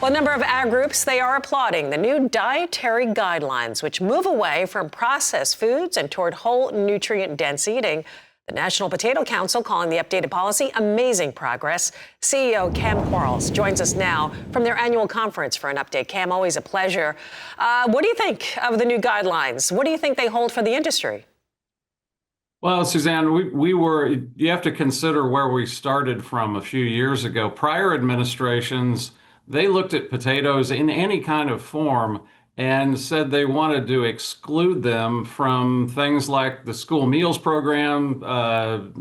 Well, a number of ag groups, they are applauding the new Dietary Guidelines, which move away from processed foods and toward whole nutrient-dense eating. The National Potato Council calling the updated policy amazing progress. CEO Kam Quarles joins us now from their annual conference for an update. Kam, always a pleasure. What do you think of the new guidelines? What do you think they hold for the industry? Well, Suzanne, you have to consider where we started from a few years ago. Prior administrations, they looked at potatoes in any kind of form and said they wanted to exclude them from things like the school meals program,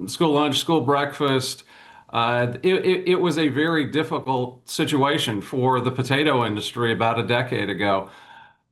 school lunch, school breakfast. It was a very difficult situation for the potato industry about a decade ago.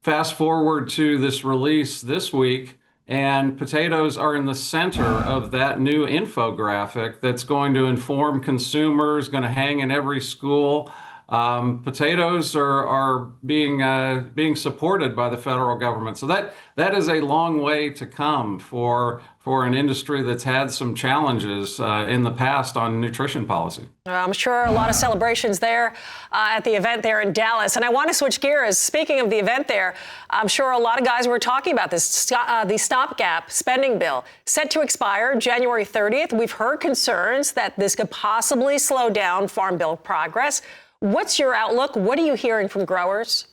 Fast forward to this release this week, and potatoes are in the center of that new infographic that's going to inform consumers, going to hang in every school. Potatoes are being supported by the federal government. So that is a long way to come for an industry that's had some challenges in the past on nutrition policy. I'm sure a lot of celebrations there at the event there in Dallas. And I want to switch gears. Speaking of the event there, I'm sure a lot of guys were talking about this, the stopgap spending bill set to expire January 30th. We've heard concerns that this could possibly slow down Farm Bill progress. What's your outlook? What are you hearing from growers?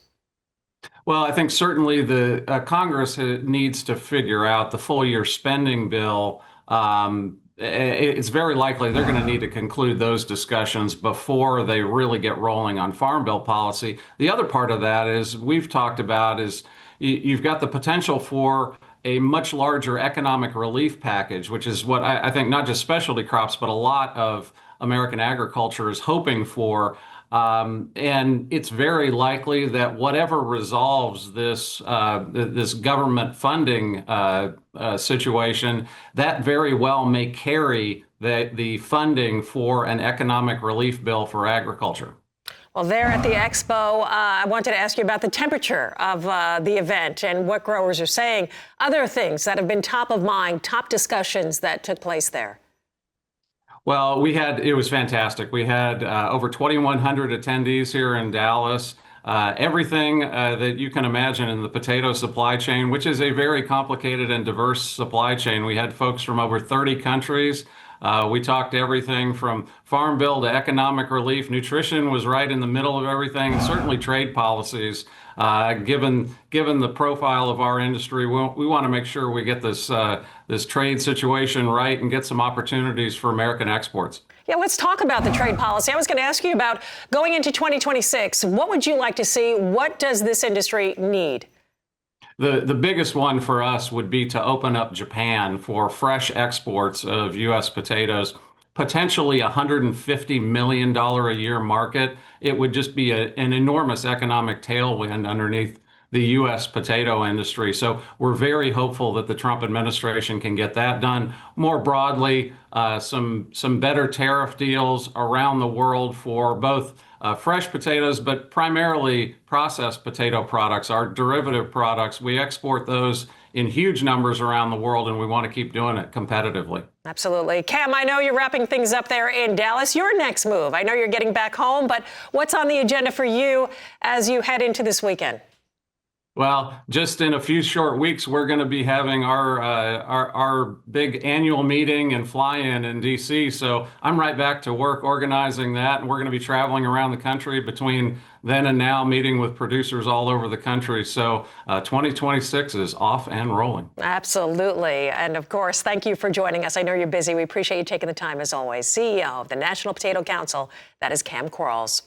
Well, I think certainly the Congress needs to figure out the full year spending bill. It's very likely they're going to need to conclude those discussions before they really get rolling on Farm Bill policy. The other part of that is we've talked about is you've got the potential for a much larger economic relief package, which is what I think not just specialty crops, but a lot of American agriculture is hoping for. And it's very likely that whatever resolves this government funding situation, that very well may carry the funding for an economic relief bill for agriculture. Well, there at the expo, I wanted to ask you about the temperature of the event and what growers are saying. Other things that have been top of mind, top discussions that took place there. Well, it was fantastic. We had over 2,100 attendees here in Dallas. Everything that you can imagine in the potato supply chain, which is a very complicated and diverse supply chain. We had folks from over 30 countries. We talked everything from Farm Bill to economic relief. Nutrition was right in the middle of everything, certainly trade policies. Given the profile of our industry, we want to make sure we get this trade situation right and get some opportunities for American exports. Yeah, let's talk about the trade policy. I was going to ask you about going into 2026. What would you like to see? What does this industry need? The biggest one for us would be to open up Japan for fresh exports of U.S. potatoes, potentially $150 million a year market. It would just be an enormous economic tailwind underneath the U.S. potato industry. So we're very hopeful that the Trump administration can get that done. More broadly, some better tariff deals around the world for both fresh potatoes, but primarily processed potato products, our derivative products. We export those in huge numbers around the world, and we want to keep doing it competitively. Absolutely. Kam, I know you're wrapping things up there in Dallas. Your next move, I know you're getting back home, but what's on the agenda for you as you head into this weekend? Well, just in a few short weeks, we're going to be having our big annual meeting and fly-in in D.C. So I'm right back to work organizing that, and we're going to be traveling around the country between then and now, meeting with producers all over the country. So 2026 is off and rolling. Absolutely. And of course, thank you for joining us. I know you're busy. We appreciate you taking the time as always. CEO of the National Potato Council, that is Kam Quarles.